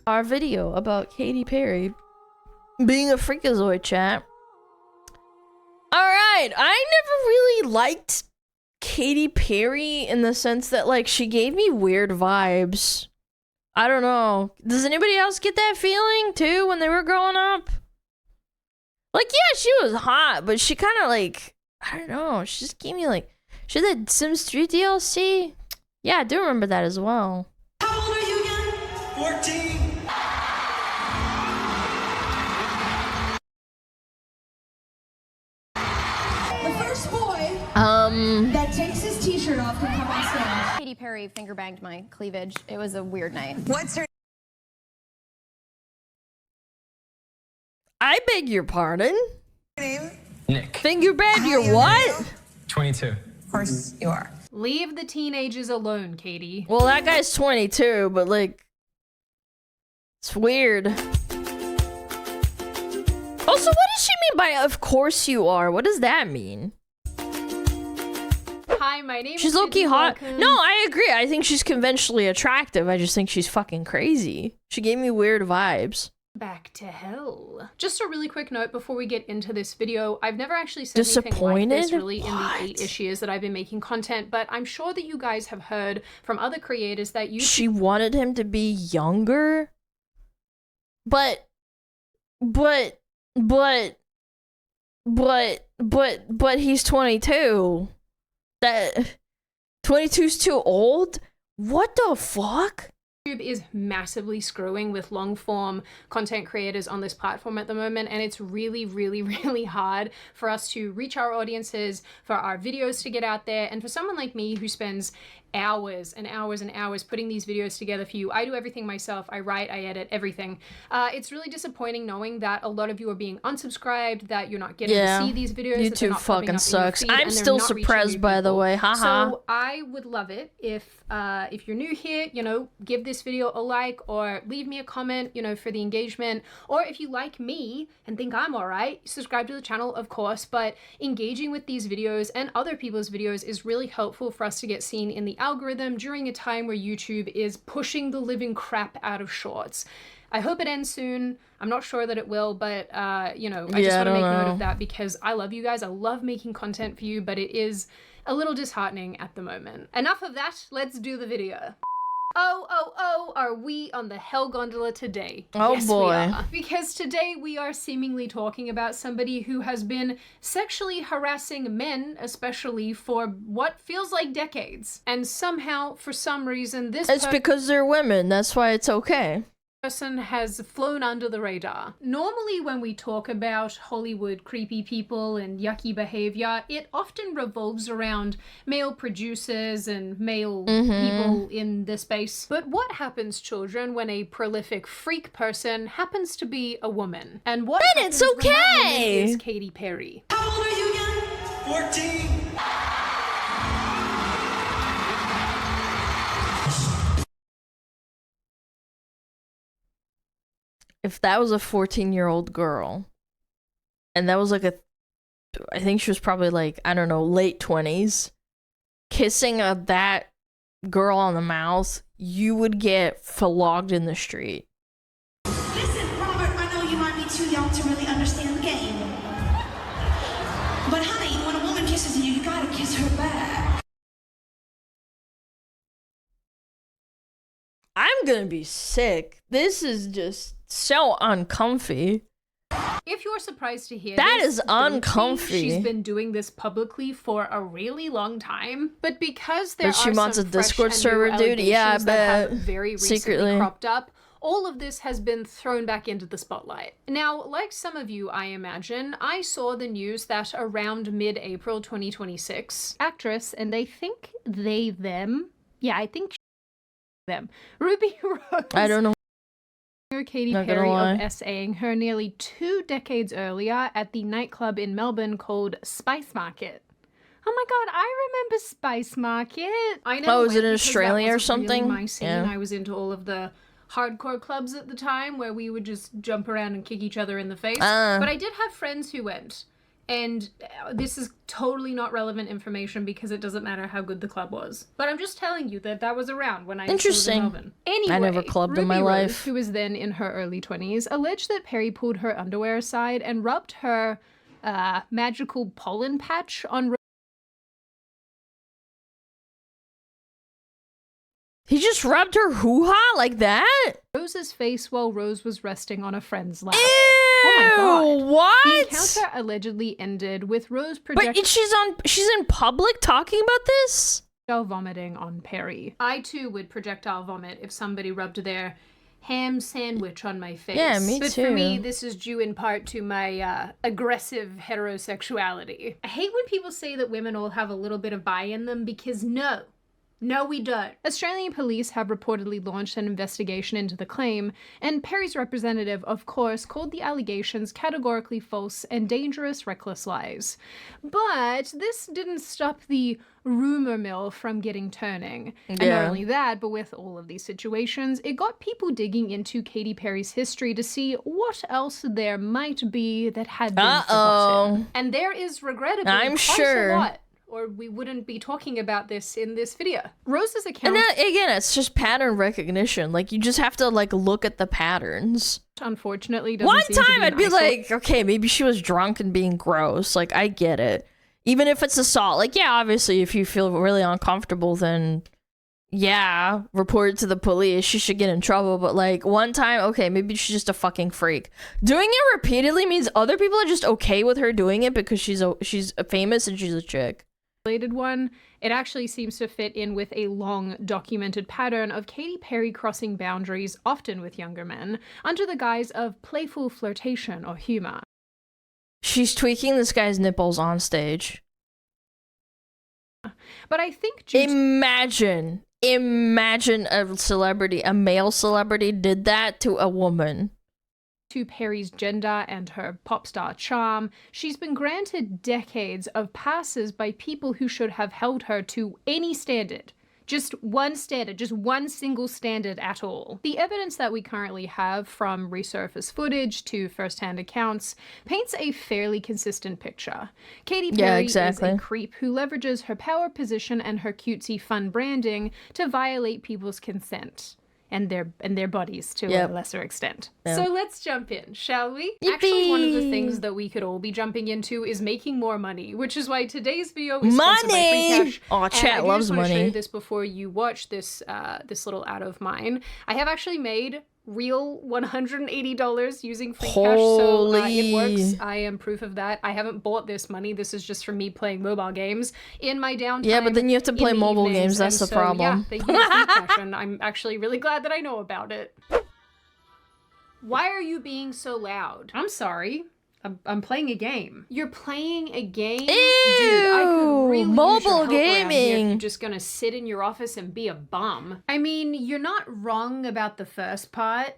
Our video about Katy Perry being a freakazoid, chat. Alright, I never really liked Katy Perry in the sense that, like, she gave me weird vibes. I don't know. Does anybody else get that feeling, too, when they were growing up? Like, yeah, she was hot, but she kind of, like, I don't know. She just gave me, like, she had that Sims 3 DLC. Yeah, I do remember that as well. How old are you again? 14. The first boy that takes his t-shirt off can come on stage. Katy Perry finger banged my cleavage. It was a weird night. What's her I beg your pardon? name? Nick. Finger bang your what? 22. Of course you are. Leave the teenagers alone, Katie. Well, that guy's 22, but, like, it's weird. Also, what does she mean by "of course you are"? What does that mean? Hi, my name She's is low-key Sydney hot. Walken. No, I agree. I think she's conventionally attractive. I just think she's fucking crazy. She gave me weird vibes. Back to hell. Just a really quick note before we get into this video. I've never actually said anything like this really in the 8-ish years that I've been making content, but I'm sure that you guys have heard from other creators that you— She wanted him to be younger? But he's 22. That 22's too old? What the fuck? YouTube is massively screwing with long form content creators on this platform at the moment, and it's really, really, really hard for us to reach our audiences, for our videos to get out there, and for someone like me who spends hours and hours and hours putting these videos together for you. I do everything myself. I write, I edit, everything. It's really disappointing knowing that a lot of you are being unsubscribed, that you're not getting to see these videos. YouTube fucking sucks. I'm still suppressed, by the way. Haha. So I would love it if you're new here, you know, give this video a like or leave me a comment, you know, for the engagement. Or if you like me and think I'm alright, subscribe to the channel, of course. But engaging with these videos and other people's videos is really helpful for us to get seen in the algorithm during a time where YouTube is pushing the living crap out of shorts. I hope it ends soon. I'm not sure that it will, but you know, I just want to make note of that because I love you guys. I love making content for you, but it is a little disheartening at the moment. Enough of that, let's do the video. Oh, are we on the Hell Gondola today? Oh yes, boy. We are. Because today we are seemingly talking about somebody who has been sexually harassing men, especially for what feels like decades. And somehow, for some reason, It's because they're women. That's why it's okay. Person has flown under the radar. Normally when we talk about Hollywood creepy people and yucky behavior, it often revolves around male producers and male people in the space. But what happens, children, when a prolific freak person happens to be a woman? And what Then happens it's when that woman okay. is Katy Perry? How old are you again? 14. If that was a 14-year-old girl, and that was like I think she was probably like, I don't know, late 20s, kissing that girl on the mouth, you would get flogged in the street. Listen, Robert, I know you might be too young to really understand the game. But honey, when a woman kisses you, you gotta kiss her back. I'm gonna be sick. This is just so uncomfy. If you're surprised to hear That this, is uncomfy. She's been doing this publicly for a really long time, but because there But she are wants some a fresh Discord and new server, dude. Yeah, I allegations that have bet. very recently Secretly. cropped up, all of this has been thrown back into the spotlight. Now, like some of you, I imagine, I saw the news that around mid-April 2026, actress, and I think them, Ruby Rose, I don't know. Katy Not gonna Perry lie. of SAing her nearly 2 decades earlier at the nightclub in Melbourne called Spice Market. Oh my god, I remember Spice Market. I never is it went in because that Australia or wasn't really something? my scene. Yeah. I was into all of the hardcore clubs at the time where we would just jump around and kick each other in the face. But I did have friends who went. And this is totally not relevant information because it doesn't matter how good the club was. But I'm just telling you that that was around when I used to live in Melbourne. Anyway, I never clubbed in my Ruby Rose, life. who was then in her early 20s, alleged that Perry pulled her underwear aside and rubbed her magical pollen patch on He just rubbed her hoo-ha like that? Rose's face while Rose was resting on a friend's lap. Ew! Oh my god. What? The encounter allegedly ended with Rose projecting But she's in public talking about this? vomiting on Perry. I too would projectile vomit if somebody rubbed their ham sandwich on my face. Yeah, me but too. for me, this is due in part to my aggressive heterosexuality. I hate when people say that women all have a little bit of bi in them because no, we don't. Australian police have reportedly launched an investigation into the claim, and Perry's representative, of course, called the allegations categorically false and dangerous, reckless lies. But this didn't stop the rumor mill from getting turning. And not only that, but with all of these situations, it got people digging into Katy Perry's history to see what else there might be that had been forgotten. And there is regrettably quite a lot, or we wouldn't be talking about this in this video. Rose's account... And again, it's just pattern recognition. Like, you just have to, like, look at the patterns. Unfortunately, doesn't One seem to time be I'd an be eyesore. like, okay, maybe she was drunk and being gross. Like, I get it. Even if it's assault. Like, yeah, obviously, if you feel really uncomfortable, then... yeah, report it to the police. She should get in trouble. But, like, one time, okay, maybe she's just a fucking freak. Doing it repeatedly means other people are just okay with her doing it because she's famous and she's a chick. One, it actually seems to fit in with a long documented pattern of Katy Perry crossing boundaries, often with younger men, under the guise of playful flirtation or humor. She's tweaking this guy's nipples on stage. But I think imagine a celebrity, a male celebrity did that to a woman. To Perry's gender and her pop star charm, she's been granted decades of passes by people who should have held her to any standard. Just one standard, just one single standard at all. The evidence that we currently have, from resurfaced footage to first-hand accounts, paints a fairly consistent picture. Katy Perry is a creep who leverages her power position and her cutesy fun branding to violate people's consent. And their bodies to a lesser extent. So let's jump in, shall we? Yippee! Actually, one of the things that we could all be jumping into is making more money, which is why today's video is sponsored by Free Cash. Oh, chat loves money. I just want to show you this before you watch this this little ad of mine. I have actually made real $180 using Free Cash, so it works. I am proof of that. I haven't bought this money. This is just from me playing mobile games in my downtime. Yeah, but then you have to play mobile games. That's the problem. Yeah, they use Free Cash, and I'm actually really glad that I know about it. Why are you being so loud? I'm sorry. I'm playing a game. You're playing a game? Ew, dude, I could really mobile use your help around here if gaming. you're just gonna sit in your office and be a bum. I mean, you're not wrong about the first part.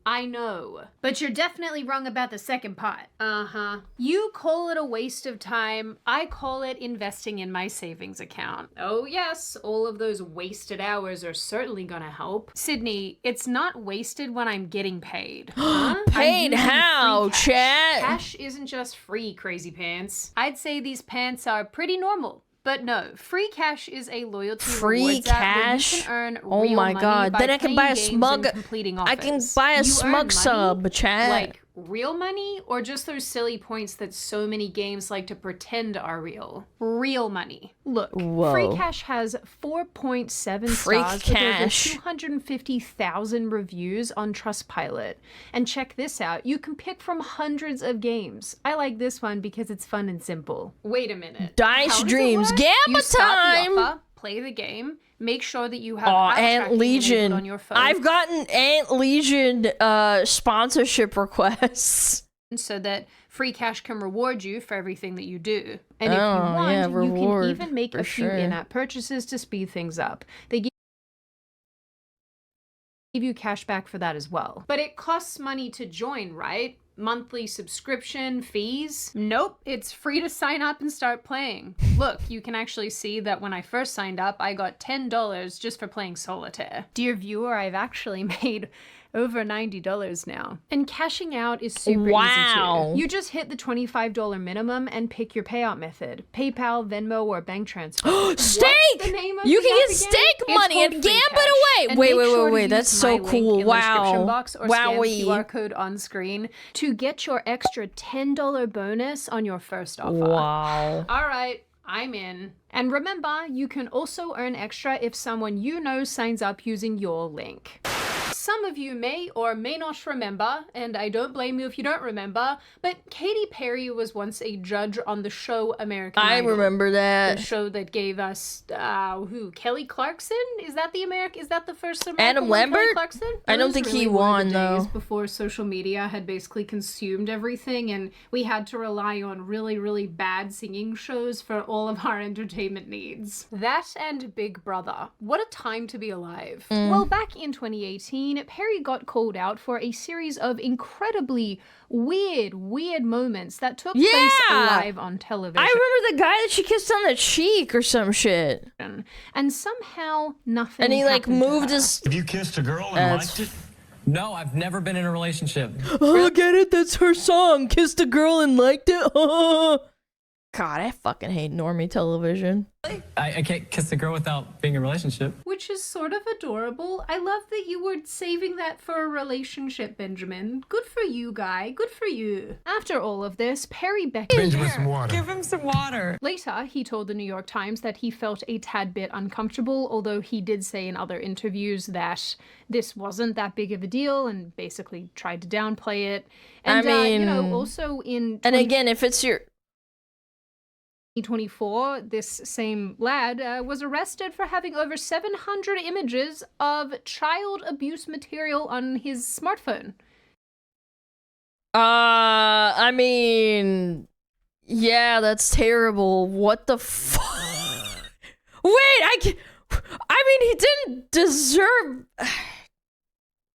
I know. But you're definitely wrong about the second part. Uh-huh. You call it a waste of time. I call it investing in my savings account. Oh yes, all of those wasted hours are certainly gonna help. Sydney, it's not wasted when I'm getting paid. Huh? Paid how, chat? Cash isn't just free, crazy pants. I'd say these pants are pretty normal. But no, Free Cash is a loyalty rewards app where you can earn real my money god. by Then I can buy a playing games Smug. and completing I can offers. buy a You Smug earn money, sub, chat. like real money, or just those silly points that so many games like to pretend are real? Real money. Look, Whoa. Free Cash has 4.7 Free stars Cash. with over 250,000 reviews on Trustpilot. And check this out, you can pick from hundreds of games. I like this one because it's fun and simple. Wait a minute. Dice How does it Dreams, work? Gamma You start time! the offer, play the game, make sure that you have Aunt tracking Legion. enabled on your phone. I've gotten Aunt Legion sponsorship requests. So that Free Cash can reward you for everything that you do. And if Oh, you want, yeah, you reward, can even make for a few sure. in-app purchases to speed things up. They give you cash back for that as well. But it costs money to join, right? Monthly subscription fees? Nope, it's free to sign up and start playing. Look, you can actually see that when I first signed up, I got $10 just for playing solitaire. Dear viewer, I've actually made over $90 now. And cashing out is super Wow. easy too. You just hit the $25 minimum and pick your payout method. PayPal, Venmo, or bank transfer. Steak! What's the name of You the can app get again? steak It's money called and Free gambit Cash. away. And Wait, make wait, sure wait, to wait. use That's my so link cool. in the description Wow. box or scan the Wowie. QR code on screen to get your extra $10 bonus on your first offer. Wow. All right, I'm in. And remember, you can also earn extra if someone you know signs up using your link. Some of you may or may not remember, and I don't blame you if you don't remember, but Katy Perry was once a judge on the show American I Idol. remember The that. show that gave us who? Kelly Clarkson? Is that the first American Adam one, Kelly Lambert? Clarkson? I don't Those think he really were the won, days though. before social media had basically consumed everything, and we had to rely on really, really bad singing shows for all of our entertainment needs. That and Big Brother. What a time to be alive. Well, back in 2018, Perry got called out for a series of incredibly weird moments that took place Yeah! live on television. I remember the guy that she kissed on the cheek or some shit. And somehow nothing And he like happened to moved her. his. Have you kissed a girl and That's liked it? No, I've never been in a relationship. Oh, get it? That's her song. Kissed a girl and liked it. God, I fucking hate normie television. I can't kiss a girl without being in a relationship. Which is sort of adorable. I love that you were saving that for a relationship, Benjamin. Good for you, guy. Good for you. After all of this, Perry beckoned. Benjamin, some water. Give him some water. Later, he told the New York Times that he felt a tad bit uncomfortable, although he did say in other interviews that this wasn't that big of a deal and basically tried to downplay it. And, I mean, also in And again, if it's your. 2024, this same lad was arrested for having over 700 images of child abuse material on his smartphone. I mean, yeah, that's terrible. What the fuck? Wait, I mean, he didn't deserve.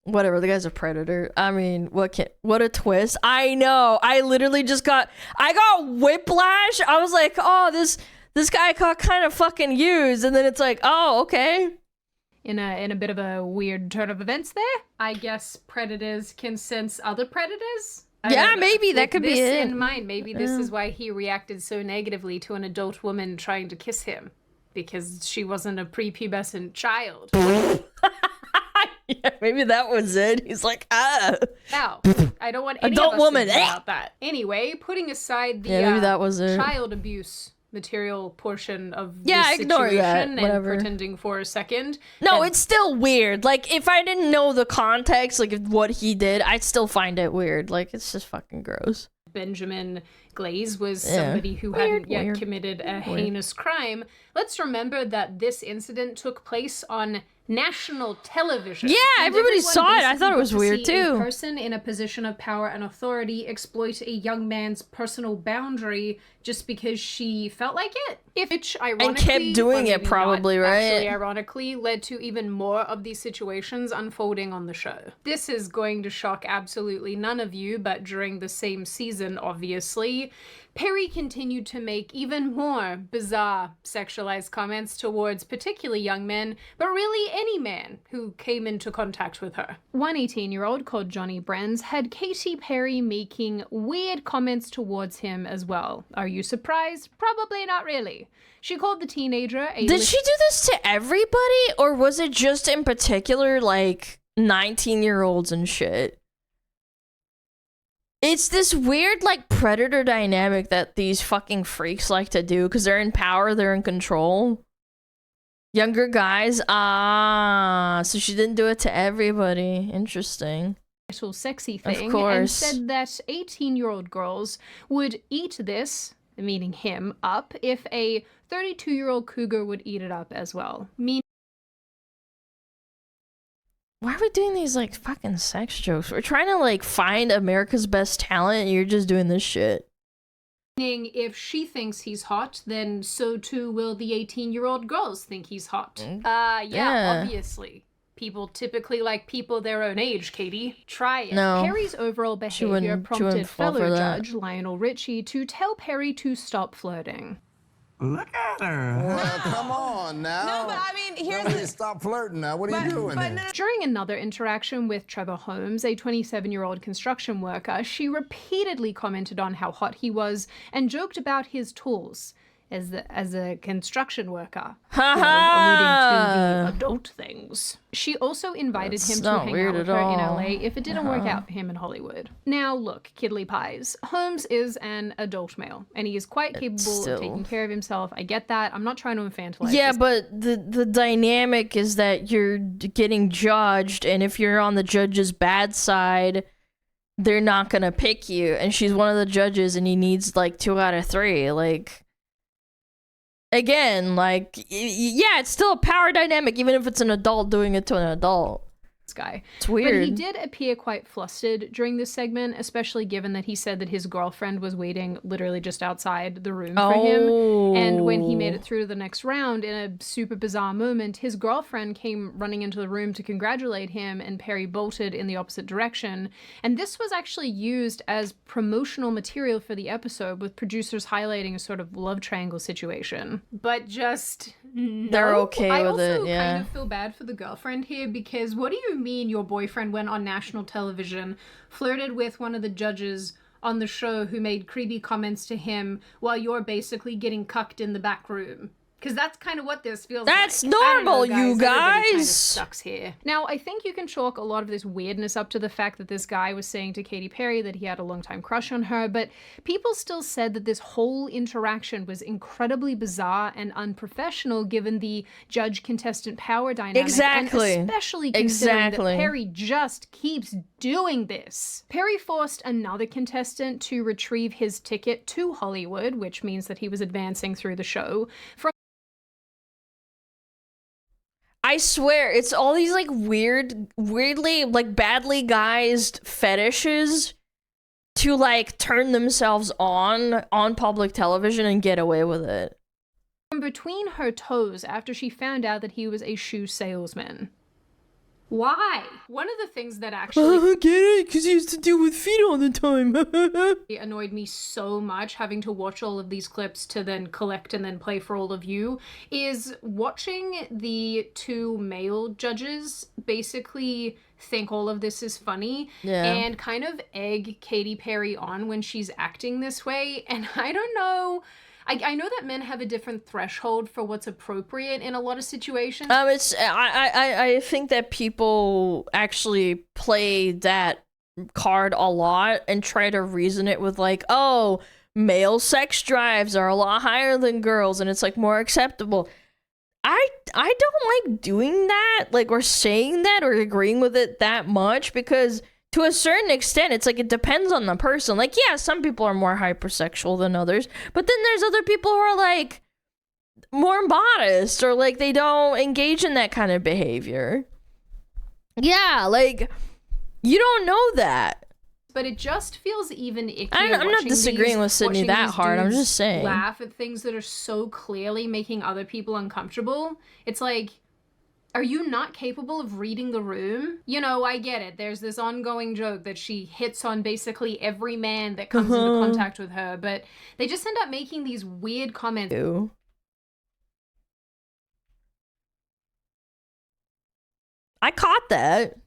Whatever, the guy's a predator. I mean, what a twist. I know. I literally just got whiplash. I was like, oh, this guy got kind of fucking used, and then it's like, oh, okay. In a bit of a weird turn of events there. I guess predators can sense other predators. Yeah, maybe that could be this it. in mind. Maybe this is why he reacted so negatively to an adult woman trying to kiss him, because she wasn't a prepubescent child. Yeah, maybe that was it. He's like, Now, I don't want any Adult of us woman, to think about that. Anyway, putting aside the Yeah, maybe that was it. child abuse material portion of Yeah, this ignore that, situation and whatever. pretending for a second. No, that it's still weird. Like, if I didn't know the context, like, of what he did, I'd still find it weird. Like, it's just fucking gross. Benjamin Glaze was Yeah. somebody who Weird, hadn't yet weird, committed a heinous crime. Let's remember that this incident took place on national television. Yeah, And everybody everyone saw it. I basically thought it got was to weird, see too. A person in a position of power and authority exploit a young man's personal boundary just because she felt like it. Which ironically, kept doing or it maybe probably, not right? Actually, ironically, led to even more of these situations unfolding on the show. This is going to shock absolutely none of you, but during the same season, obviously, Perry continued to make even more bizarre sexualized comments towards particularly young men, but really any man who came into contact with her. One 18-year-old called Johnny Brenz had Katy Perry making weird comments towards him as well. Are you surprised? Probably not really. She called the teenager a Did she do this to everybody, or was it just in particular, like, 19-year-olds and shit? It's this weird, like, predator dynamic that these fucking freaks like to do, because they're in power, they're in control. Younger guys, so she didn't do it to everybody. Interesting. little sexy thing and course. said that 18-year-old girls would eat this, meaning him, up if a 32-year-old cougar would eat it up as well. Why are we doing these, like, fucking sex jokes? We're trying to, like, find America's best talent, and you're just doing this shit. Meaning if she thinks he's hot, then so too will the 18-year-old girls think he's hot. Yeah. Obviously. People typically like people their own age, Katie. Try it. No. Perry's overall behavior wouldn't prompted fall for fellow that. judge Lionel Richie to tell Perry to stop flirting. Look at her. Well, come on now. No, but I mean, here's Tell me the... to stop flirting now. What are you doing here? During another interaction with Trevor Holmes, a 27-year-old construction worker, she repeatedly commented on how hot he was and joked about his tools as a construction worker, alluding to the adult things. She also invited him to hang out with her in LA if it didn't work out for him in Hollywood. Now, look, Kiddly Pies, Holmes is an adult male, and he is quite capable of taking care of himself. I get that. I'm not trying to infantilize. Yeah, but the dynamic is that you're getting judged, and if you're on the judge's bad side, they're not gonna pick you. And she's one of the judges, and he needs like 2 out of 3. Like, again, like, yeah, it's still a power dynamic, even if it's an adult doing it to an adult. Guy. It's weird. But he did appear quite flustered during this segment, especially given that he said that his girlfriend was waiting literally just outside the room for him. And when he made it through to the next round, in a super bizarre moment, his girlfriend came running into the room to congratulate him, and Perry bolted in the opposite direction. And this was actually used as promotional material for the episode, with producers highlighting a sort of love triangle situation. But just they're okay with it. Yeah. I also kind of feel bad for the girlfriend here, because what do you mean your boyfriend went on national television, flirted with one of the judges on the show who made creepy comments to him while you're basically getting cucked in the back room? Because that's kind of what this feels like. That's normal, you guys. Kind of sucks here. Now, I think you can chalk a lot of this weirdness up to the fact that this guy was saying to Katy Perry that he had a long-time crush on her, but people still said that this whole interaction was incredibly bizarre and unprofessional given the judge-contestant power dynamic. Exactly. And especially considering that Perry just keeps doing this. Perry forced another contestant to retrieve his ticket to Hollywood, which means that he was advancing through the show, from I swear, it's all these like weirdly like badly guised fetishes to like turn themselves on public television and get away with it. From between her toes after she found out that he was a shoe salesman. Why? One of the things that actually I get it, because he used to deal with feet all the time. It annoyed me so much having to watch all of these clips to then collect and then play for all of you is watching the 2 male judges basically think all of this is funny and kind of egg Katy Perry on when she's acting this way. And I don't know. I know that men have a different threshold for what's appropriate in a lot of situations. I think that people actually play that card a lot and try to reason it with like, oh, male sex drives are a lot higher than girls and it's like more acceptable. I don't like doing that, like, or saying that or agreeing with it that much, because to a certain extent, it's like it depends on the person. Like, yeah, some people are more hypersexual than others, but then there's other people who are like more modest or like they don't engage in that kind of behavior. Yeah, like you don't know that. But it just feels even ickier. I'm not disagreeing with Sydney that hard. I'm just saying. Laugh at things that are so clearly making other people uncomfortable. It's like, are you not capable of reading the room? You know, I get it. There's this ongoing joke that she hits on basically every man that comes into contact with her, but they just end up making these weird comments. Ew. I caught that.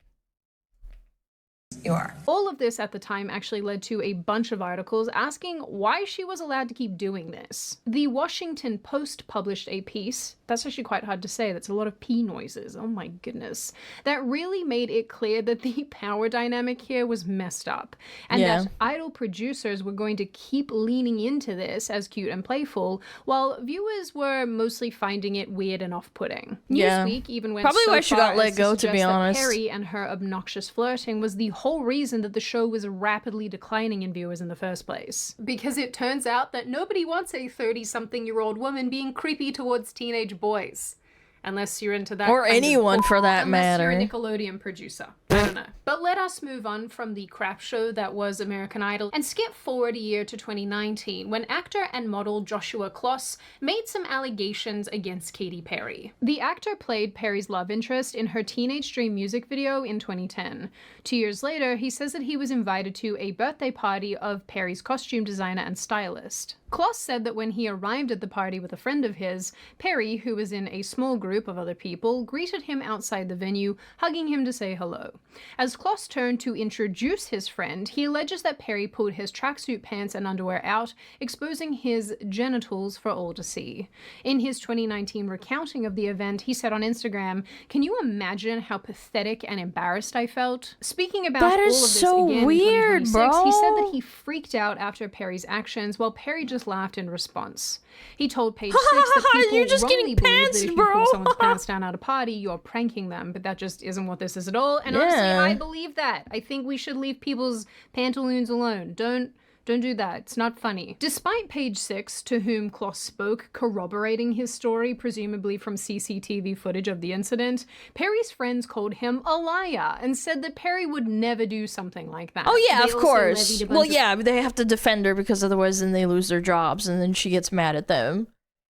You are. All of this at the time actually led to a bunch of articles asking why she was allowed to keep doing this. The Washington Post published a piece, that's actually quite hard to say, that's a lot of P noises, oh my goodness, that really made it clear that the power dynamic here was messed up, and that idol producers were going to keep leaning into this as cute and playful, while viewers were mostly finding it weird and off-putting. Newsweek even went probably so why she far got let as go, to be honest. that Perry and her obnoxious flirting was the whole reason that the show was rapidly declining in viewers in the first place. Because it turns out that nobody wants a 30-something-year-old woman being creepy towards teenage boys. Unless you're into that. Or anyone for that matter. Unless you're a Nickelodeon producer. I don't know. But let us move on from the crap show that was American Idol and skip forward a year to 2019 when actor and model Joshua Kloss made some allegations against Katy Perry. The actor played Perry's love interest in her Teenage Dream music video in 2010. 2 years later, he says that he was invited to a birthday party of Perry's costume designer and stylist. Kloss said that when he arrived at the party with a friend of his, Perry, who was in a small group of other people, greeted him outside the venue, hugging him to say hello. As Kloss turned to introduce his friend, he alleges that Perry pulled his tracksuit pants and underwear out, exposing his genitals for all to see. In his 2019 recounting of the event, he said on Instagram, "Can you imagine how pathetic and embarrassed I felt?" Speaking about That all of is this so again weird, in 2026, he said bro. that he freaked out after Perry's actions, while Perry just laughed in response. He told Page 6 that people You're just wrongly getting believe that pantsed, if you bro. pull someone's pants down at a party, you're pranking them, but that just isn't what this is at all. And honestly, Yeah. I believe that. I think we should leave people's pantaloons alone. Don't do that. It's not funny. Despite Page 6, to whom Kloss spoke, corroborating his story, presumably from CCTV footage of the incident, Perry's friends called him a liar and said that Perry would never do something like that. Oh yeah, They of also course. levied a bunch Well, of yeah, they have to defend her because otherwise then they lose their jobs and then she gets mad at them.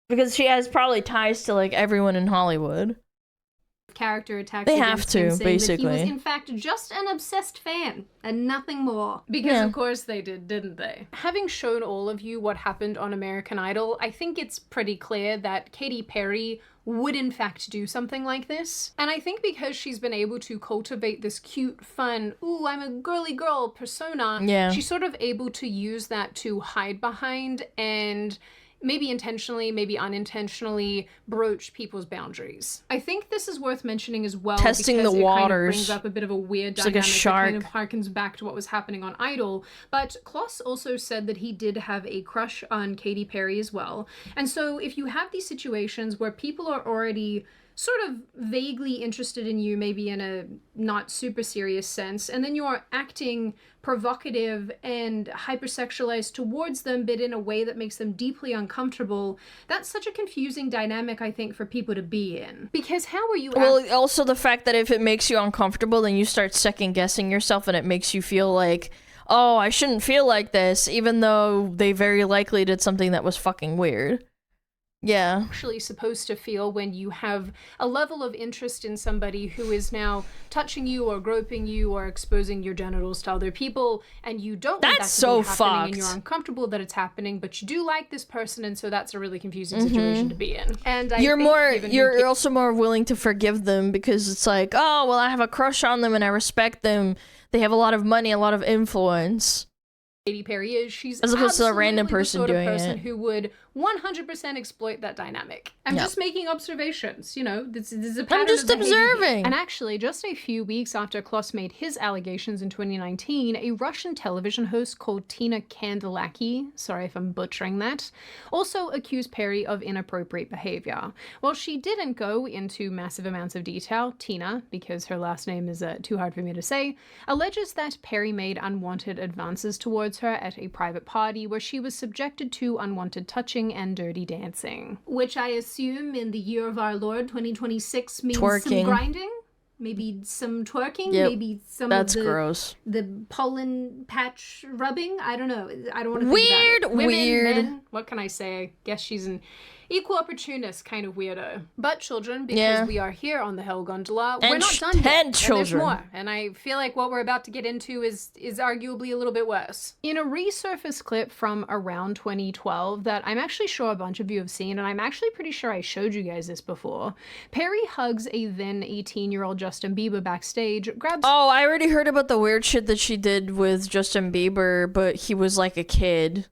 Because she has probably ties to like everyone in Hollywood. character attacks They against have him, to, saying basically. that he was in fact just an obsessed fan and nothing more. Because Yeah. of course they did, didn't they? Having shown all of you what happened on American Idol, I think it's pretty clear that Katy Perry would in fact do something like this. And I think because she's been able to cultivate this cute, fun, ooh, I'm a girly girl persona, Yeah. she's sort of able to use that to hide behind and maybe intentionally, maybe unintentionally, broach people's boundaries. I think this is worth mentioning as well Testing because the it kind of waters. brings up a bit of a weird It's like a dynamic that kind of shark. harkens back to what was happening on Idol. But Kloss also said that he did have a crush on Katy Perry as well. And so if you have these situations where people are already sort of vaguely interested in you, maybe in a not super serious sense, and then you're acting provocative and hypersexualized towards them, but in a way that makes them deeply uncomfortable, that's such a confusing dynamic, I think, for people to be in. Because how are you Well, also the fact that if it makes you uncomfortable, then you start second guessing yourself and it makes you feel like, oh, I shouldn't feel like this, even though they very likely did something that was fucking weird. Yeah. actually supposed to feel when you have a level of interest in somebody who is now touching you or groping you or exposing your genitals to other people, and you don't want that That's to so be happening and fucked. you're uncomfortable that it's happening, but you do like this person, and so that's a really confusing situation to be in. And I think given who you're also more willing to forgive them because it's like, oh, well, I have a crush on them and I respect them. They have a lot of money, a lot of influence. Katy Perry is, she's As opposed to a random absolutely the person sort of doing person it. who would 100% exploit that dynamic. I'm Yeah. just making observations, you know, this is a pattern I'm just of behavior here. observing. And actually, just a few weeks after Kloss made his allegations in 2019, a Russian television host called Tina Kandelaki, sorry if I'm butchering that, also accused Perry of inappropriate behavior. While she didn't go into massive amounts of detail, Tina, because her last name is too hard for me to say, alleges that Perry made unwanted advances towards her at a private party where she was subjected to unwanted touching and dirty dancing. Which I assume in the year of our Lord 2026 means some Twerking. grinding? Maybe some twerking? Yep. Maybe some That's of the, gross. the pollen patch rubbing? I don't know. I don't want to Weird, think about it. Women, weird. men, what can I say? I guess she's an equal opportunist kind of weirdo. But children, because Yeah. we are here on the Hell Gondola, we're And not done yet. and And children. there's more. And I feel like what we're about to get into is arguably a little bit worse. In a resurfaced clip from around 2012 that I'm actually sure a bunch of you have seen, and I'm actually pretty sure I showed you guys this before, Perry hugs a then 18-year-old Justin Bieber backstage, grabs Oh, I already heard about the weird shit that she did with Justin Bieber, but he was like a kid.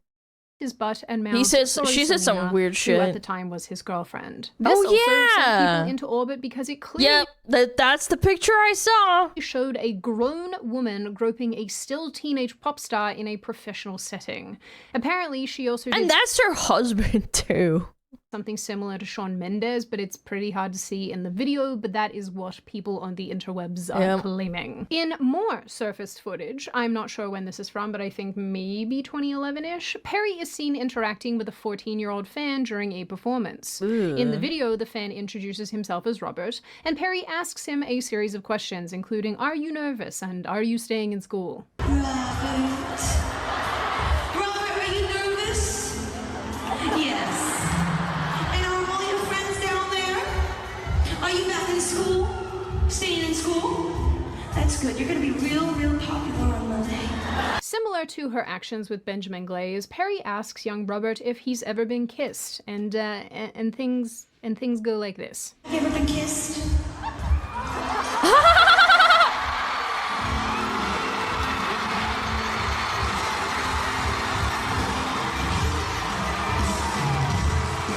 his butt and mouth. She said some weird Who at shit. the time was his girlfriend. This Oh, also sent yeah. people into orbit because it clearly Yep, that's the picture I saw. showed a grown woman groping a still teenage pop star in a professional setting. Apparently, she also did And that's her husband too. something similar to Shawn Mendes, but it's pretty hard to see in the video, but that is what people on the interwebs are claiming. In more surfaced footage, I'm not sure when this is from, but I think maybe 2011-ish, Perry is seen interacting with a 14-year-old fan during a performance. In the video, the fan introduces himself as Robert, and Perry asks him a series of questions, including, "Are you nervous?" and "Are you staying in school?" Robert, are you nervous? Yes. And are all your friends down there? Are you back in school? Staying in school? That's good. You're gonna be real popular on Monday. Similar to her actions with Benjamin Glaze, Perry asks young Robert if he's ever been kissed, and things go like this. Have you ever been kissed?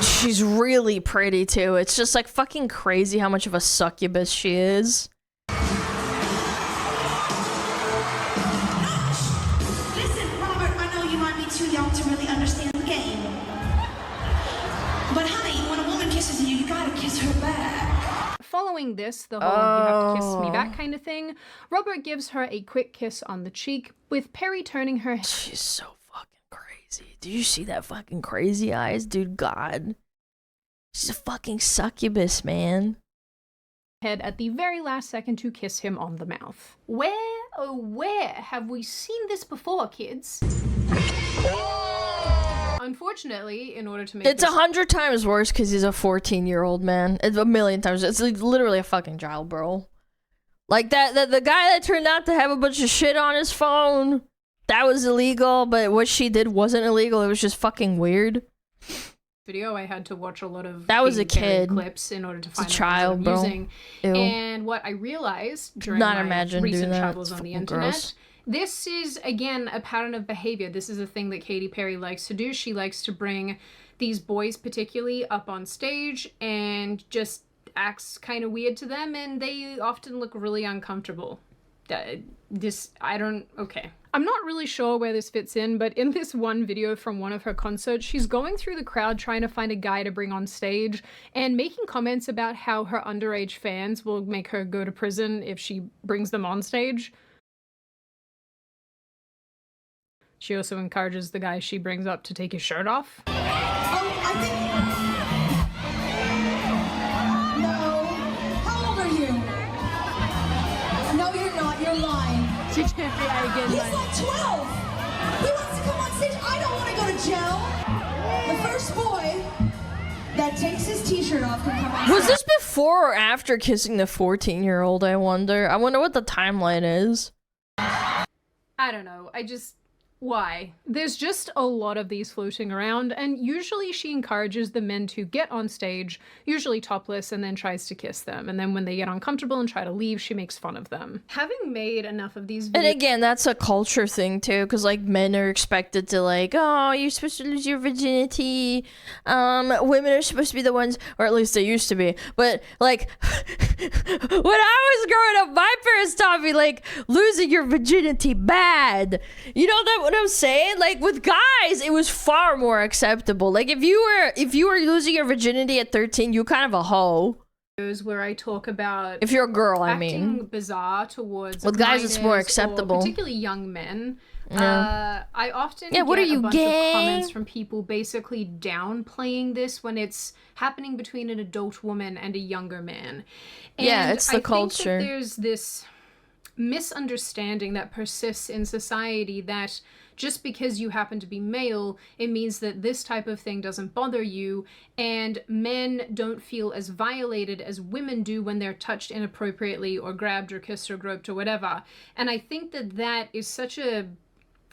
She's really pretty too. It's just like fucking crazy how much of a succubus she is. Listen, Robert, I know you might be too young to really understand the game. But honey, when a woman kisses you, you gotta kiss her back. Following this, the whole "you have to kiss me back" kind of thing, Robert gives her a quick kiss on the cheek, with Perry turning her She's so fucking crazy. Did you see that fucking crazy eyes? Dude, God. She's a fucking succubus, man. head at the very last second to kiss him on the mouth. Where, oh where, have we seen this before, kids? Unfortunately, in order to make it's 100 times worse because he's a 14-year-old man. It's a million times. It's literally a fucking child, bro. Like the guy that turned out to have a bunch of shit on his phone, that was illegal, but what she did wasn't illegal. It was just fucking weird. Video, I had to watch a lot of that was a Katy Perry kid clips in order to find a child, what I'm bro. using. Ew. And what I realized during Not my imagine recent doing that. travels It's on the fucking internet, gross. this is again a pattern of behavior. This is a thing that Katy Perry likes to do. She likes to bring these boys particularly up on stage and just acts kind of weird to them, and they often look really uncomfortable. Okay. I'm not really sure where this fits in, but in this one video from one of her concerts, she's going through the crowd trying to find a guy to bring on stage and making comments about how her underage fans will make her go to prison if she brings them on stage. She also encourages the guy she brings up to take his shirt off. Oh, I think... No. How old are you? No, you're not. You're lying. She can't be again. He's like 12. He wants to come on stage. I don't want to go to jail. The first boy that takes his t-shirt off can come on stage. Was this before or after kissing the 14-year-old, I wonder? I wonder what the timeline is. I don't know. Why? There's just a lot of these floating around, and usually she encourages the men to get on stage, usually topless, and then tries to kiss them. And then when they get uncomfortable and try to leave, she makes fun of them. Having made enough of these videos— And again, that's a culture thing too, because like men are expected to like, oh, you're supposed to lose your virginity. Women are supposed to be the ones, or at least they used to be. But like, when I was growing up, my parents taught me like losing your virginity bad. You know that what I'm saying? Like with guys, it was far more acceptable. Like if you were losing your virginity at 13, you kind of a hoe. Where I talk about if you're a girl, I acting mean, bizarre towards with guys, it's more acceptable. Particularly young men. Yeah. I often what are get you, a bunch gay? of comments from people basically downplaying this when it's happening between an adult woman and a younger man. And yeah, it's the I culture. Think that there's this misunderstanding that persists in society that just because you happen to be male, it means that this type of thing doesn't bother you, and men don't feel as violated as women do when they're touched inappropriately or grabbed or kissed or groped or whatever. And I think that that is such a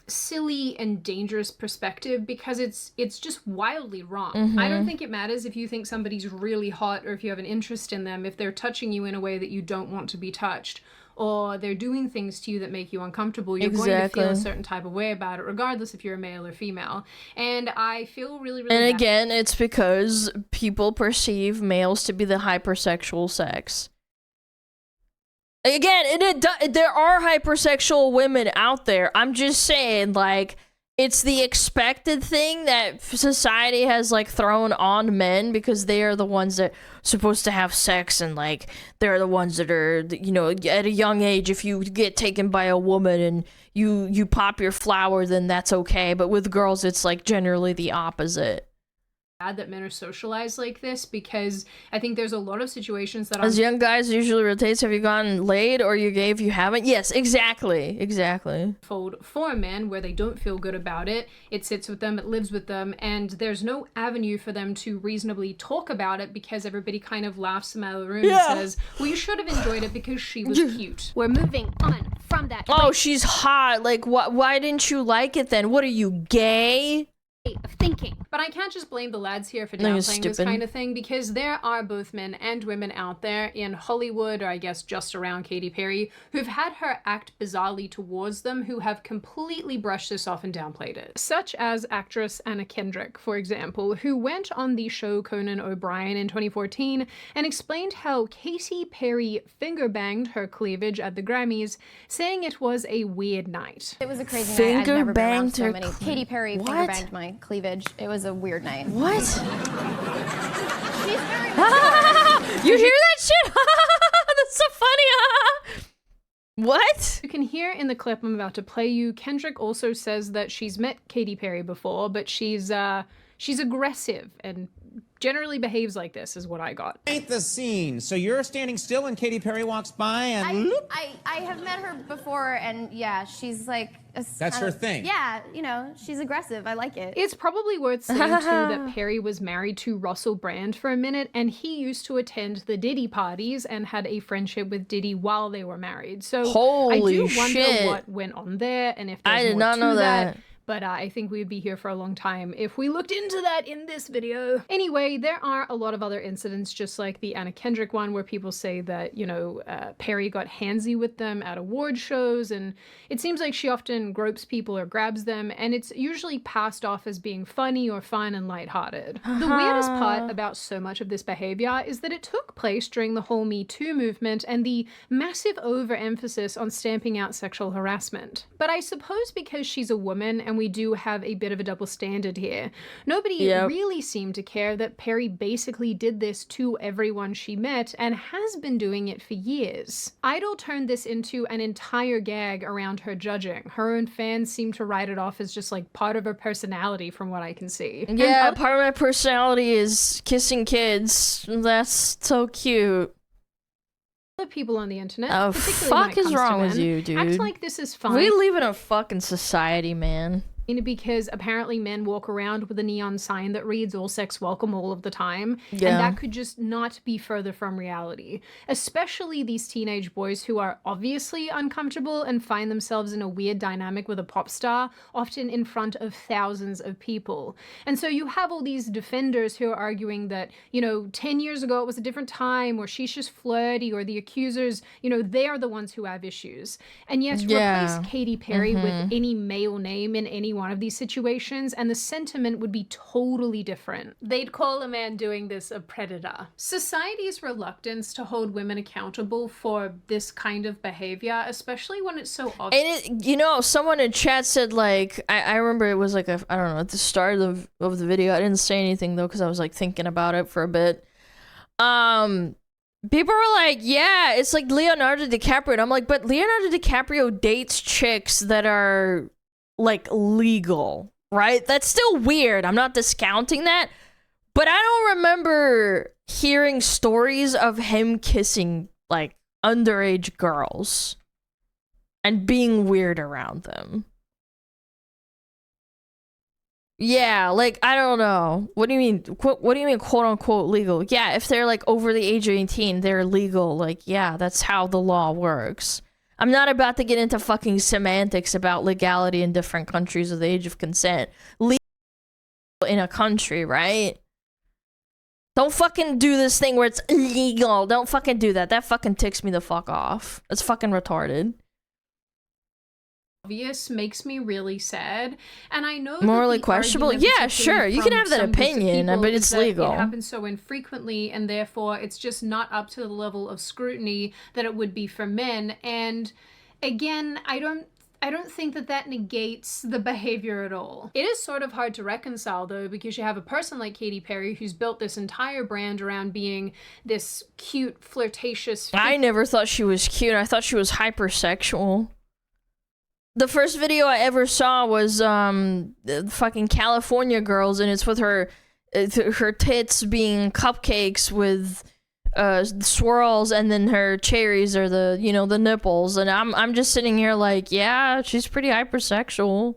silly and dangerous perspective because it's just wildly wrong. I don't think it matters if you think somebody's really hot or if you have an interest in them, if they're touching you in a way that you don't want to be touched, or they're doing things to you that make you uncomfortable, you're going to feel a certain type of way about it, regardless if you're a male or female. And I feel really, really And bad. again, it's because people perceive males to be the hypersexual sex. Again, there are hypersexual women out there. I'm just saying, like, it's the expected thing that society has like thrown on men because they are the ones that are supposed to have sex, and like they're the ones that are, you know, at a young age, if you get taken by a woman and you pop your flower, then that's okay. But with girls, it's like generally the opposite. That men are socialized like this, because I think there's a lot of situations that as young guys usually rotates. Have you gotten laid, or you gay if you haven't? Yes, exactly. Fold for men where they don't feel good about it. It sits with them, it lives with them, and there's no avenue for them to reasonably talk about it because everybody kind of laughs them out of the room and says, well, you should have enjoyed it because she was cute. We're moving on from that. Oh, she's hot. Like, why didn't you like it then? What are you, gay? Of thinking. But I can't just blame the lads here for downplaying this kind of thing, because there are both men and women out there in Hollywood, or I guess just around Katy Perry, who've had her act bizarrely towards them, who have completely brushed this off and downplayed it. Such as actress Anna Kendrick, for example, who went on the show Conan O'Brien in 2014 and explained how Katy Perry finger-banged her cleavage at the Grammys, saying it was a weird night. It was a crazy night. I've never been around so many. Katy Perry What? finger-banged my cleavage. It was a weird night. What? She's very You hear that shit? That's so funny. What? You can hear in the clip I'm about to play you, Kendrick also says that she's met Katy Perry before, but she's aggressive and generally behaves like this, is what I got. Paint the scene. So you're standing still and Katy Perry walks by and I have met her before, and yeah, she's like that's her thing. Yeah, you know, she's aggressive. I like it. It's probably worth saying too that Perry was married to Russell Brand for a minute, and he used to attend the Diddy parties and had a friendship with Diddy while they were married. So Holy I do wonder shit. what went on there, and if there's I did more not to know that. But I think we'd be here for a long time if we looked into that in this video. Anyway, there are a lot of other incidents, just like the Anna Kendrick one, where people say that, you know, Perry got handsy with them at award shows, and it seems like she often gropes people or grabs them, and it's usually passed off as being funny or fun and lighthearted. The weirdest part about so much of this behavior is that it took place during the whole Me Too movement and the massive overemphasis on stamping out sexual harassment. But I suppose because she's a woman and we do have a bit of a double standard here, nobody really seemed to care that Perry basically did this to everyone she met and has been doing it for years. Idol turned this into an entire gag around her judging. Her own fans seem to write it off as just like part of her personality, from what I can see. Yeah, part of my personality is kissing kids. That's so cute. Other people on the internet, Oh, particularly when fuck it is comes wrong to with men, you, dude? act like this is fine. We live in a fucking society, man. Because apparently men walk around with a neon sign that reads "all sex welcome" all of the time, Yeah. and that could just not be further from reality. Especially these teenage boys who are obviously uncomfortable and find themselves in a weird dynamic with a pop star, often in front of thousands of people. And so you have all these defenders who are arguing that, you know, 10 years ago it was a different time, or she's just flirty, or the accusers, you know, they are the ones who have issues. And yes, replace Katy Perry with any male name in any one of these situations and the sentiment would be totally different. They'd call a man doing this a predator. Society's reluctance to hold women accountable for this kind of behavior, especially when it's so obvious. And you know, someone in chat said, like, I remember it was like I don't know, at the start of the video, I didn't say anything though because I was like thinking about it for a bit. People were like, yeah, it's like Leonardo DiCaprio. And I'm like, but Leonardo DiCaprio dates chicks that are like legal, right? That's still weird. I'm not discounting that, but I don't remember hearing stories of him kissing like underage girls and being weird around them. Yeah, like, I don't know. What do you mean? What do you mean, quote unquote legal? Yeah, if they're like over the age of 18, they're legal. Like, yeah, that's how the law works. I'm not about to get into fucking semantics about legality in different countries of the age of consent. Legal in a country, right? Don't fucking do this thing where it's illegal. Don't fucking do that. That fucking ticks me the fuck off. It's fucking retarded. Obvious makes me really sad, and I know Morally that the questionable. argument, Yeah, sure, you can particularly have that from some groups of opinion, people, but is it's that legal. It happens so infrequently, and therefore it's just not up to the level of scrutiny that it would be for men. And again, I I don't think that that negates the behavior at all. It is sort of hard to reconcile though, because you have a person like Katy Perry who's built this entire brand around being this cute, flirtatious... I never thought she was cute. I thought she was hypersexual. The first video I ever saw was the fucking California girls, and it's with her tits being cupcakes with swirls, and then her cherries are the, you know, the nipples, and I'm just sitting here like, yeah, she's pretty hypersexual.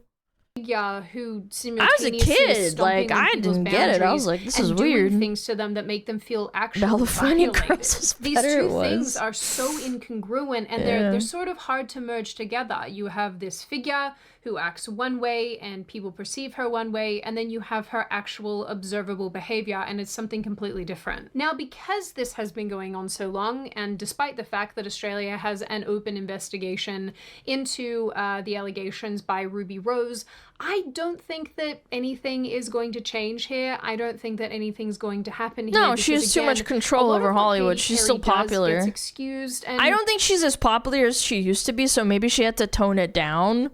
Yeah, who I was a kid, like, I didn't get it. I was like, this is weird. Things to them that make them feel actually California violated. girls is These better two it was. things are so incongruent, and they're sort of hard to merge together. You have this figure who acts one way and people perceive her one way, and then you have her actual observable behavior, and it's something completely different. Now, because this has been going on so long, and despite the fact that Australia has an open investigation into the allegations by Ruby Rose, I don't think that anything is going to change here. I don't think that anything's going to happen here. No, she has too much control over Hollywood. She's still popular. Gets excused, and I don't think she's as popular as she used to be, so maybe she had to tone it down.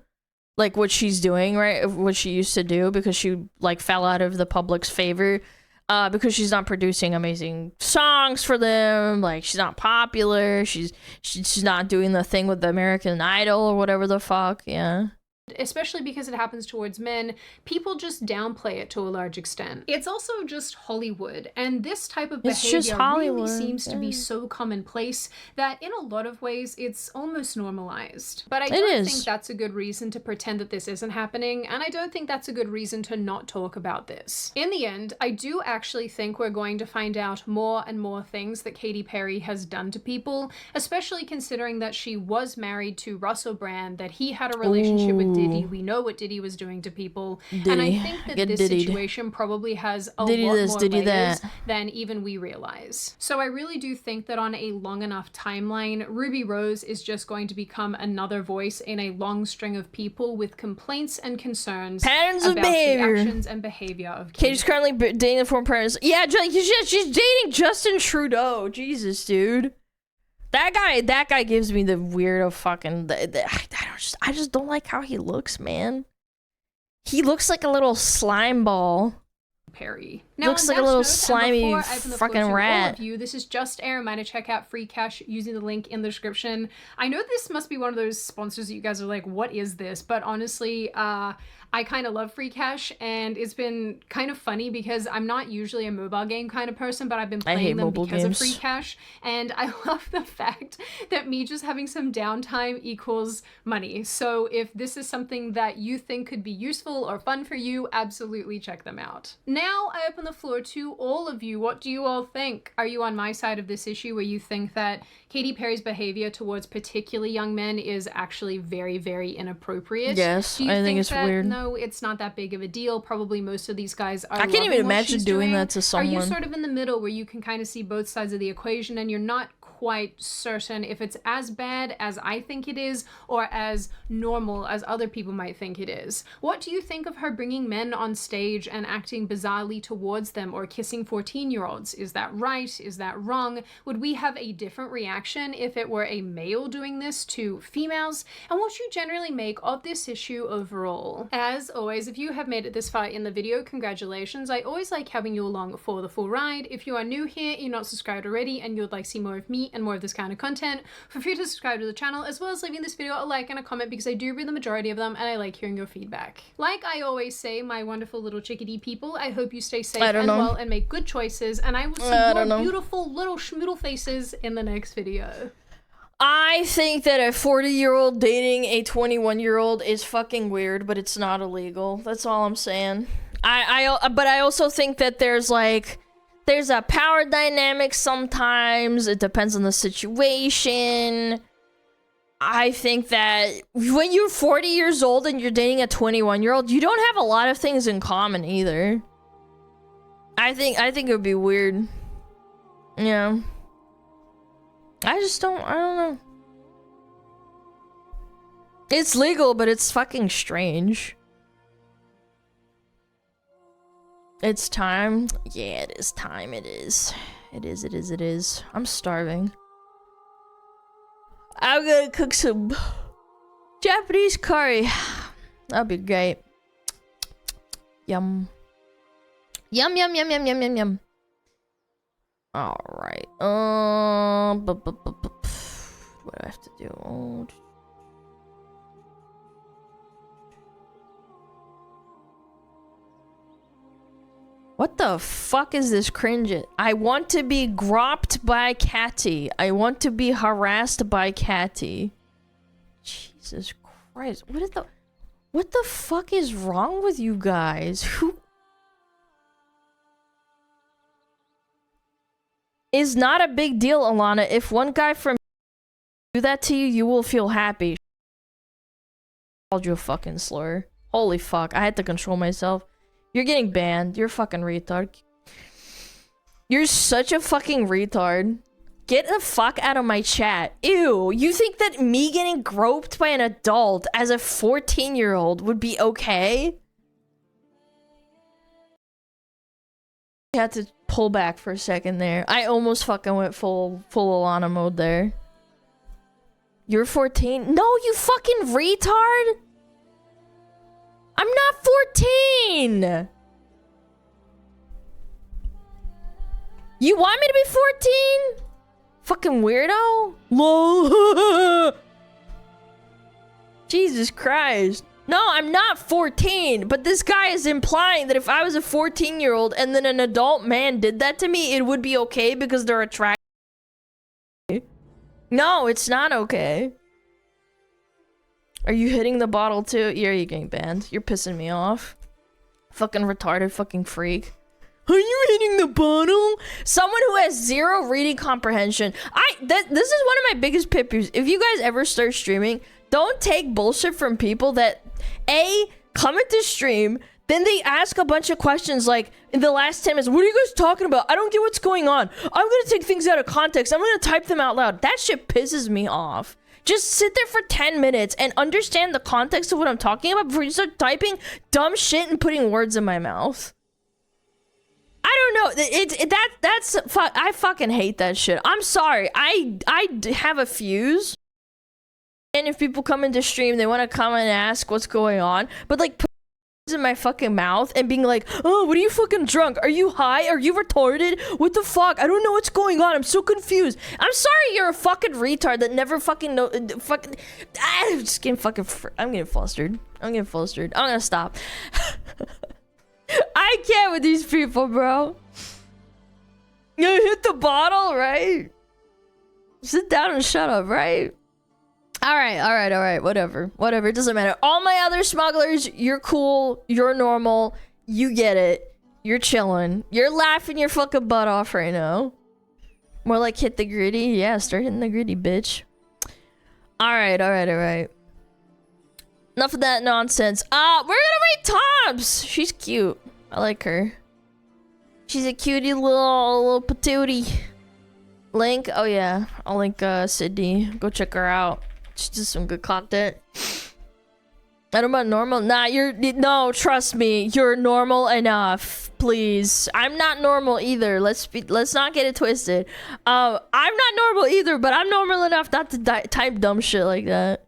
Like what she's doing, right? What she used to do, because she like fell out of the public's favor. Because she's not producing amazing songs for them. Like, she's not popular. She's not doing the thing with the American Idol or whatever the fuck. Yeah. Especially because it happens towards men, people just downplay it to a large extent. It's also just Hollywood, and this type of behavior really seems to be so commonplace that in a lot of ways it's almost normalized. But I don't think that's a good reason to pretend that this isn't happening, and I don't think that's a good reason to not talk about this. In the end, I do actually think we're going to find out more and more things that Katy Perry has done to people, especially considering that she was married to Russell Brand, that he had a relationship with Diddy. We know what Diddy was doing to people. And I think that this situation probably has a lot more layers than even we realize. So I really do think that on a long enough timeline, Ruby Rose is just going to become another voice in a long string of people with complaints and concerns about the actions and behavior of Katy. Katy's currently dating the former parents. Yeah, she's dating Justin Trudeau. Jesus, dude. That guy gives me the weirdo fucking. I just don't like how he looks, man. He looks like a little slime ball. Perry. Now, looks like a little slimy fucking rat. All of you, this is just a reminder, check out Free Cash using the link in the description. I know this must be one of those sponsors that you guys are like, what is this? But honestly, I kind of love Free Cash, and it's been kind of funny because I'm not usually a mobile game kind of person, but I've been playing them because of Free Cash, and I love the fact that me just having some downtime equals money. So if this is something that you think could be useful or fun for you, absolutely check them out. Now I open the floor to all of you. What do you all think? Are you on my side of this issue where you think that Katy Perry's behavior towards particularly young men is actually very, very inappropriate? Yes, I think it's weird. No, it's not that big of a deal. Probably most of these guys are. I can't even imagine doing that to someone. Are you sort of in the middle where you can kind of see both sides of the equation and you're not quite certain if it's as bad as I think it is or as normal as other people might think it is? What do you think of her bringing men on stage and acting bizarrely towards them or kissing 14-year-olds? Is that right? Is that wrong? Would we have a different reaction if it were a male doing this to females? And what you generally make of this issue overall? As always, if you have made it this far in the video, congratulations. I always like having you along for the full ride. If you are new here, you're not subscribed already, and you would like to see more of me and more of this kind of content, feel free to subscribe to the channel, as well as leaving this video a like and a comment, because I do read the majority of them and I like hearing your feedback. Like I always say, my wonderful little chickadee people, I hope you stay safe and well and make good choices, and I will see your beautiful little schmoodle faces in the next video. I think that a 40-year-old dating a 21-year-old is fucking weird, but it's not illegal. That's all I'm saying. But I also think that there's a power dynamic sometimes. It depends on the situation. I think that when you're 40 years old and you're dating a 21-year-old, you don't have a lot of things in common either. I think it would be weird. Yeah. I don't know. It's legal, but it's fucking strange. It's time. Yeah, it is time. It is. It is. I'm starving. I'm gonna cook some Japanese curry. That'd be great. Yum. Yum, yum, yum, yum, yum, yum, yum. Alright. What do I have to do? Oh. What the fuck is this cringe? I want to be gropped by Katy. I want to be harassed by Katy. Jesus Christ. What the fuck is wrong with you guys? Who is not a big deal, Alana. If one guy from do that to you, you will feel happy. Called you a fucking slur. Holy fuck. I had to control myself. You're getting banned. You're a fucking retard. You're such a fucking retard. Get the fuck out of my chat. Ew. You think that me getting groped by an adult as a 14-year-old would be okay? I had to pull back for a second there. I almost fucking went full Alana mode there. You're 14? No, you fucking retard! I'm not 14! You want me to be 14? Fucking weirdo? Lol. Jesus Christ. No, I'm not 14, but this guy is implying that if I was a 14-year-old and then an adult man did that to me, it would be okay because they're attracted. No, it's not okay. Are you hitting the bottle too? Yeah, you're getting banned. You're pissing me off. Fucking retarded fucking freak. Are you hitting the bottle? Someone who has zero reading comprehension. This is one of my biggest pet peeves. If you guys ever start streaming, don't take bullshit from people that come into stream, then they ask a bunch of questions like in the last 10 minutes, what are you guys talking about? I don't get what's going on. I'm gonna take things out of context. I'm gonna type them out loud. That shit pisses me off. Just sit there for 10 minutes and understand the context of what I'm talking about before you start typing dumb shit and putting words in my mouth. I don't know. I fucking hate that shit. I'm sorry. I have a fuse. And if people come into stream, they want to come and ask what's going on. But like, put in my fucking mouth and being like, oh, what are you fucking drunk? Are you high? Are you retarded? What the fuck? I don't know what's going on. I'm so confused. I'm sorry you're a fucking retard that never fucking know. I'm just getting fucking. I'm getting flustered. I'm gonna stop. I can't with these people, bro. You hit the bottle, right? Sit down and shut up, right? All right. Whatever. It doesn't matter. All my other smugglers, you're cool. You're normal. You get it. You're chilling. You're laughing your fucking butt off right now. More like hit the gritty. Yeah, start hitting the gritty, bitch. All right. Enough of that nonsense. We're gonna rate Toms. She's cute. I like her. She's a cutie little patootie. Link. Oh yeah, I'll link Sydney. Go check her out. She does some good content. I don't know about normal. Nah, no. Trust me, you're normal enough. Please, I'm not normal either. Let's not get it twisted. I'm not normal either, but I'm normal enough not to type dumb shit like that.